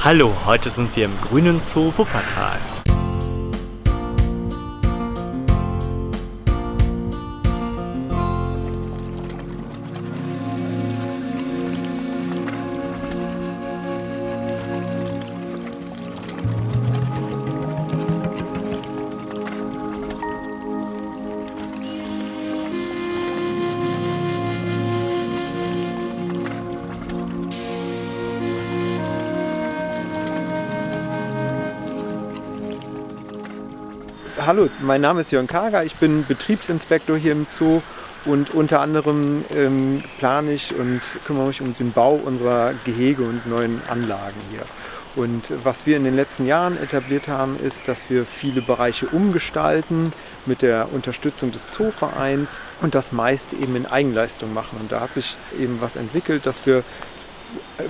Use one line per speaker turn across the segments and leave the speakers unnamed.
Hallo, heute sind wir im Grünen Zoo Wuppertal.
Hallo, mein Name ist Jörn Karger, ich bin Betriebsinspektor hier im Zoo und unter anderem plane ich und kümmere mich um den Bau unserer Gehege und neuen Anlagen hier. Und was wir in den letzten Jahren etabliert haben, ist, dass wir viele Bereiche umgestalten mit der Unterstützung des Zoovereins und das meist eben in Eigenleistung machen. Und da hat sich eben was entwickelt, dass wir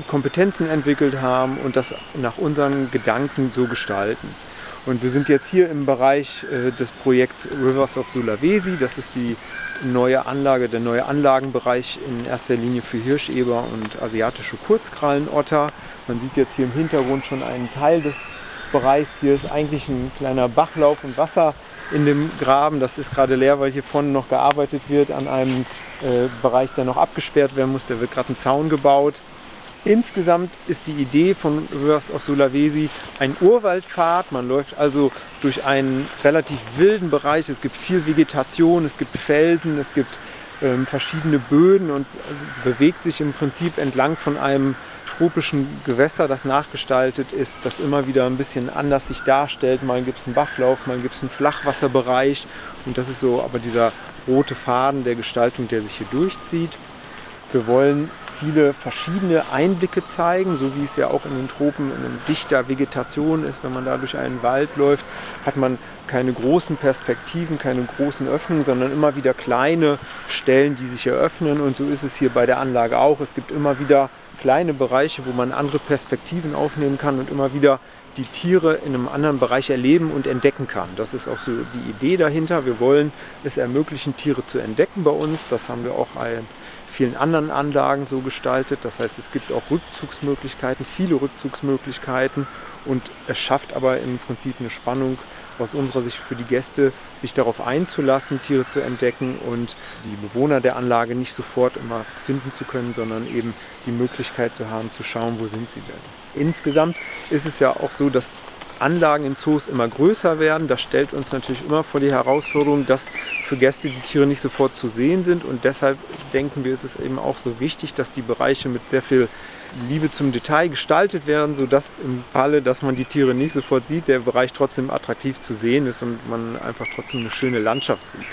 Kompetenzen entwickelt haben und das nach unseren Gedanken so gestalten. Und wir sind jetzt hier im Bereich des Projekts Rivers of Sulawesi. Das ist die neue Anlage, der neue Anlagenbereich in erster Linie für Hirscheber und asiatische Kurzkrallenotter. Man sieht jetzt hier im Hintergrund schon einen Teil des Bereichs. Hier ist eigentlich ein kleiner Bachlauf und Wasser in dem Graben. Das ist gerade leer, weil hier vorne noch gearbeitet wird an einem Bereich, der noch abgesperrt werden muss. Da wird gerade ein Zaun gebaut. Insgesamt ist die Idee von Rivers of Sulawesi ein Urwaldpfad. Man läuft also durch einen relativ wilden Bereich. Es gibt viel Vegetation, es gibt Felsen, es gibt verschiedene Böden und bewegt sich im Prinzip entlang von einem tropischen Gewässer, das nachgestaltet ist, das immer wieder ein bisschen anders sich darstellt. Mal gibt es einen Bachlauf, mal gibt es einen Flachwasserbereich und das ist so aber dieser rote Faden der Gestaltung, der sich hier durchzieht. Wir wollen viele verschiedene Einblicke zeigen, so wie es ja auch in den Tropen in dichter Vegetation ist. Wenn man da durch einen Wald läuft, hat man keine großen Perspektiven, keine großen Öffnungen, sondern immer wieder kleine Stellen, die sich eröffnen. Und so ist es hier bei der Anlage auch. Es gibt immer wieder kleine Bereiche, wo man andere Perspektiven aufnehmen kann und immer wieder die Tiere in einem anderen Bereich erleben und entdecken kann. Das ist auch so die Idee dahinter. Wir wollen es ermöglichen, Tiere zu entdecken bei uns. Das haben wir auch vielen anderen Anlagen so gestaltet. Das heißt, es gibt auch Rückzugsmöglichkeiten, viele Rückzugsmöglichkeiten und es schafft aber im Prinzip eine Spannung aus unserer Sicht für die Gäste, sich darauf einzulassen, Tiere zu entdecken und die Bewohner der Anlage nicht sofort immer finden zu können, sondern eben die Möglichkeit zu haben, zu schauen, wo sind sie denn. Insgesamt ist es ja auch so, dass Anlagen in Zoos immer größer werden. Das stellt uns natürlich immer vor die Herausforderung, dass für Gäste die Tiere nicht sofort zu sehen sind und deshalb denken wir, ist es eben auch so wichtig, dass die Bereiche mit sehr viel Liebe zum Detail gestaltet werden, sodass im Falle, dass man die Tiere nicht sofort sieht, der Bereich trotzdem attraktiv zu sehen ist und man einfach trotzdem eine schöne Landschaft sieht.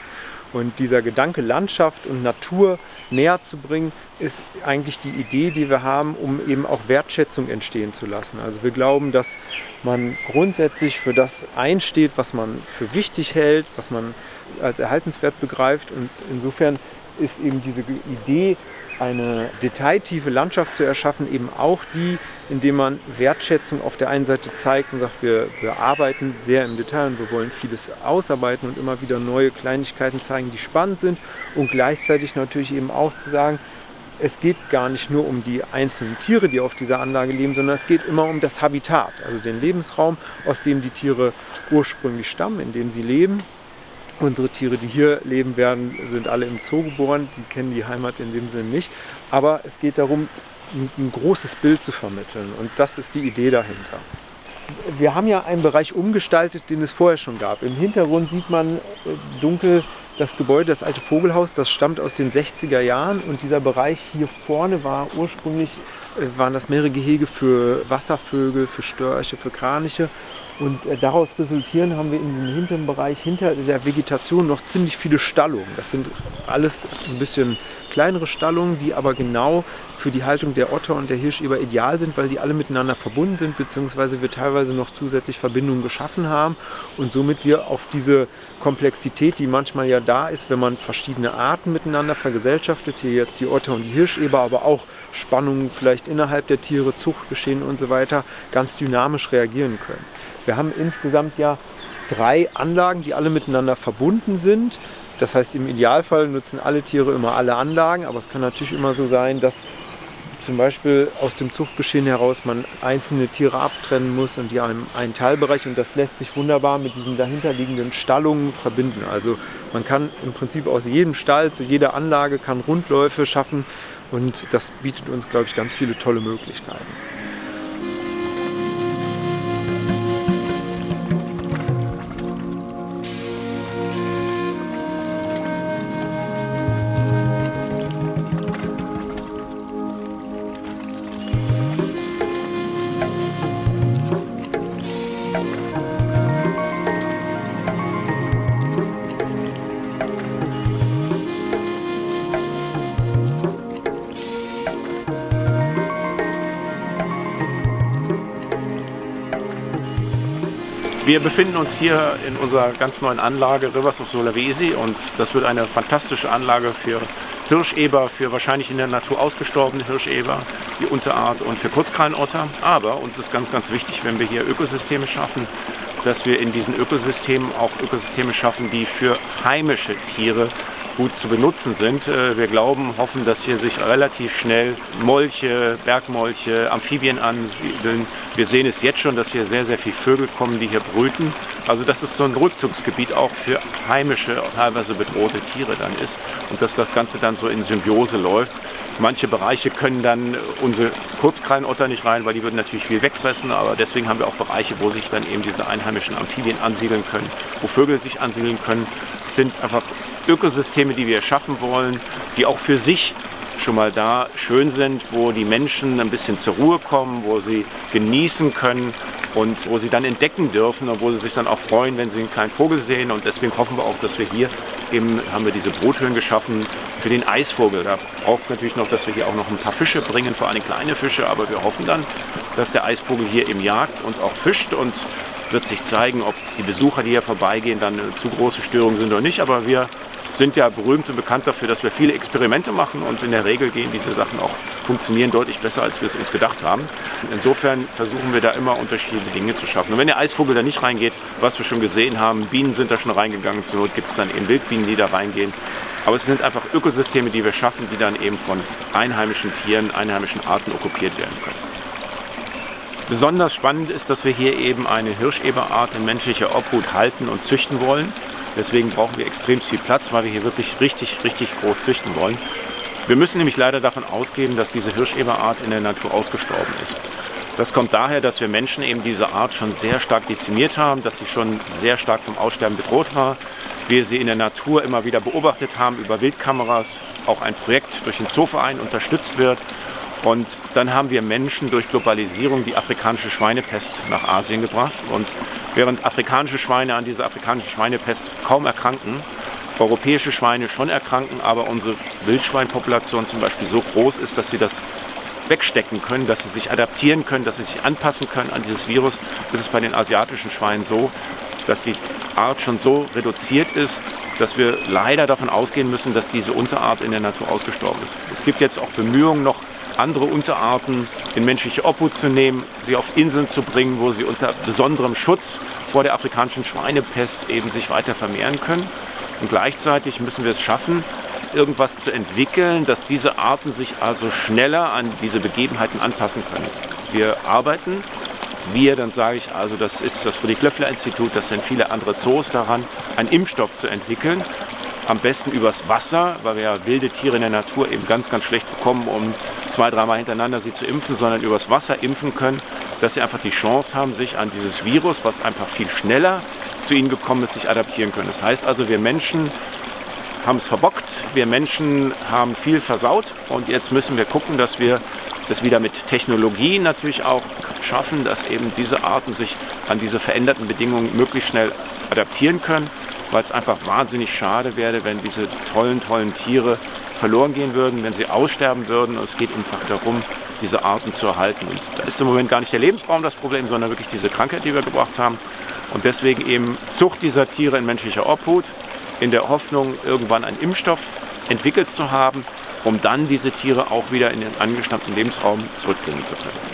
Und dieser Gedanke, Landschaft und Natur näher zu bringen, ist eigentlich die Idee, die wir haben, um eben auch Wertschätzung entstehen zu lassen. Also wir glauben, dass man grundsätzlich für das einsteht, was man für wichtig hält, was man als erhaltenswert begreift. Und insofern ist eben diese Idee, eine detailtiefe Landschaft zu erschaffen, eben auch die, indem man Wertschätzung auf der einen Seite zeigt und sagt, wir arbeiten sehr im Detail und wir wollen vieles ausarbeiten und immer wieder neue Kleinigkeiten zeigen, die spannend sind und gleichzeitig natürlich eben auch zu sagen, es geht gar nicht nur um die einzelnen Tiere, die auf dieser Anlage leben, sondern es geht immer um das Habitat, also den Lebensraum, aus dem die Tiere ursprünglich stammen, in dem sie leben. Unsere Tiere, die hier leben werden, sind alle im Zoo geboren, die kennen die Heimat in dem Sinne nicht. Aber es geht darum, ein großes Bild zu vermitteln und das ist die Idee dahinter. Wir haben ja einen Bereich umgestaltet, den es vorher schon gab. Im Hintergrund sieht man dunkel das Gebäude, das alte Vogelhaus, das stammt aus den 60er Jahren und dieser Bereich hier vorne war ursprünglich, waren das mehrere Gehege für Wasservögel, für Störche, für Kraniche. Und daraus resultieren haben wir in diesem hinteren Bereich, hinter der Vegetation, noch ziemlich viele Stallungen. Das sind alles ein bisschen kleinere Stallungen, die aber genau für die Haltung der Otter und der Hirscheber ideal sind, weil die alle miteinander verbunden sind, beziehungsweise wir teilweise noch zusätzlich Verbindungen geschaffen haben und somit wir auf diese Komplexität, die manchmal ja da ist, wenn man verschiedene Arten miteinander vergesellschaftet, hier jetzt die Otter und die Hirscheber, aber auch Spannungen vielleicht innerhalb der Tiere, Zuchtgeschehen und so weiter, ganz dynamisch reagieren können. Wir haben insgesamt ja 3 Anlagen, die alle miteinander verbunden sind. Das heißt, im Idealfall nutzen alle Tiere immer alle Anlagen, aber es kann natürlich immer so sein, dass zum Beispiel aus dem Zuchtgeschehen heraus man einzelne Tiere abtrennen muss und die einem einen Teilbereich, und das lässt sich wunderbar mit diesen dahinterliegenden Stallungen verbinden. Also man kann im Prinzip aus jedem Stall zu jeder Anlage kann Rundläufe schaffen, und das bietet uns, glaube ich, ganz viele tolle Möglichkeiten.
Wir befinden uns hier in unserer ganz neuen Anlage Rivers of Sulawesi, und das wird eine fantastische Anlage für Hirscheber, für wahrscheinlich in der Natur ausgestorbene Hirscheber, die Unterart, und für Kurzkralenotter. Aber uns ist ganz, ganz wichtig, wenn wir hier Ökosysteme schaffen, dass wir in diesen Ökosystemen auch Ökosysteme schaffen, die für heimische Tiere gut zu benutzen sind. Wir glauben, hoffen, dass hier sich relativ schnell Molche, Bergmolche, Amphibien ansiedeln. Wir sehen es jetzt schon, dass hier sehr, sehr viele Vögel kommen, die hier brüten. Also dass es so ein Rückzugsgebiet auch für heimische, teilweise bedrohte Tiere dann ist, und dass das Ganze dann so in Symbiose läuft. Manche Bereiche können dann unsere Kurzkralenotter nicht rein, weil die würden natürlich viel wegfressen, aber deswegen haben wir auch Bereiche, wo sich dann eben diese einheimischen Amphibien ansiedeln können, wo Vögel sich ansiedeln können. Es sind einfach Ökosysteme, die wir schaffen wollen, die auch für sich schon mal da schön sind, wo die Menschen ein bisschen zur Ruhe kommen, wo sie genießen können und wo sie dann entdecken dürfen und wo sie sich dann auch freuen, wenn sie einen kleinen Vogel sehen. Und deswegen hoffen wir auch, dass wir hier eben, haben wir diese Bruthöhlen geschaffen für den Eisvogel. Da braucht es natürlich noch, dass wir hier auch noch ein paar Fische bringen, vor allem kleine Fische, aber wir hoffen dann, dass der Eisvogel hier eben jagt und auch fischt, und wird sich zeigen, ob die Besucher, die hier vorbeigehen, dann zu große Störungen sind oder nicht. Aber wir sind ja berühmt und bekannt dafür, dass wir viele Experimente machen, und in der Regel gehen diese Sachen auch, funktionieren deutlich besser, als wir es uns gedacht haben. Insofern versuchen wir da immer unterschiedliche Dinge zu schaffen. Und wenn der Eisvogel da nicht reingeht, was wir schon gesehen haben, Bienen sind da schon reingegangen, zur Not gibt es dann eben Wildbienen, die da reingehen. Aber es sind einfach Ökosysteme, die wir schaffen, die dann eben von einheimischen Tieren, einheimischen Arten okkupiert werden können. Besonders spannend ist, dass wir hier eben eine Hirscheberart in menschlicher Obhut halten und züchten wollen. Deswegen brauchen wir extrem viel Platz, weil wir hier wirklich richtig, richtig groß züchten wollen. Wir müssen nämlich leider davon ausgehen, dass diese Hirscheberart in der Natur ausgestorben ist. Das kommt daher, dass wir Menschen eben diese Art schon sehr stark dezimiert haben, dass sie schon sehr stark vom Aussterben bedroht war. Wir sie in der Natur immer wieder beobachtet haben über Wildkameras, auch ein Projekt durch den Zooverein unterstützt wird. Und dann haben wir Menschen durch Globalisierung die afrikanische Schweinepest nach Asien gebracht. Und während afrikanische Schweine an dieser afrikanischen Schweinepest kaum erkranken, europäische Schweine schon erkranken, aber unsere Wildschweinpopulation zum Beispiel so groß ist, dass sie das wegstecken können, dass sie sich adaptieren können, dass sie sich anpassen können an dieses Virus, ist es bei den asiatischen Schweinen so, dass die Art schon so reduziert ist, dass wir leider davon ausgehen müssen, dass diese Unterart in der Natur ausgestorben ist. Es gibt jetzt auch Bemühungen, noch andere Unterarten in menschliche Obhut zu nehmen, sie auf Inseln zu bringen, wo sie unter besonderem Schutz vor der afrikanischen Schweinepest eben sich weiter vermehren können. Und gleichzeitig müssen wir es schaffen, irgendwas zu entwickeln, dass diese Arten sich also schneller an diese Begebenheiten anpassen können. Wir arbeiten, dann sage ich also, das ist das Friedrich-Löffler-Institut, das sind viele andere Zoos daran, einen Impfstoff zu entwickeln. Am besten übers Wasser, weil wir ja wilde Tiere in der Natur eben ganz, ganz schlecht bekommen, um 2-3 Mal hintereinander sie zu impfen, sondern übers Wasser impfen können, dass sie einfach die Chance haben, sich an dieses Virus, was einfach viel schneller zu ihnen gekommen ist, sich adaptieren können. Das heißt also, wir Menschen haben es verbockt, wir Menschen haben viel versaut, und jetzt müssen wir gucken, dass wir das wieder mit Technologie natürlich auch schaffen, dass eben diese Arten sich an diese veränderten Bedingungen möglichst schnell adaptieren können, weil es einfach wahnsinnig schade wäre, wenn diese tollen Tiere verloren gehen würden, wenn sie aussterben würden. Und es geht einfach darum, diese Arten zu erhalten. Und da ist im Moment gar nicht der Lebensraum das Problem, sondern wirklich diese Krankheit, die wir gebracht haben. Und deswegen eben Zucht dieser Tiere in menschlicher Obhut, in der Hoffnung, irgendwann einen Impfstoff entwickelt zu haben, um dann diese Tiere auch wieder in den angestammten Lebensraum zurückbringen zu können.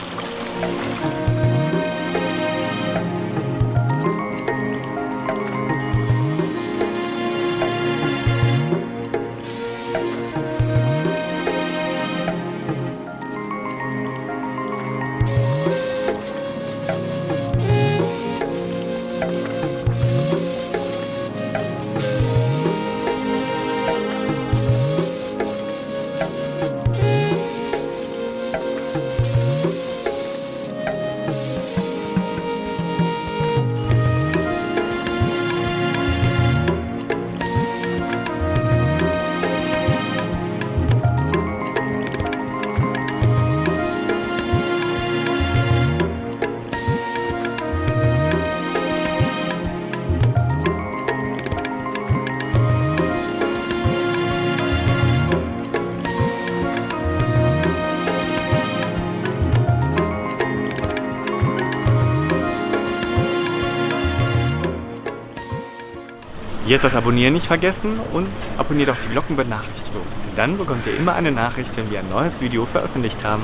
Jetzt das Abonnieren nicht vergessen und abonniert auch die Glockenbenachrichtigung. Denn dann bekommt ihr immer eine Nachricht, wenn wir ein neues Video veröffentlicht haben.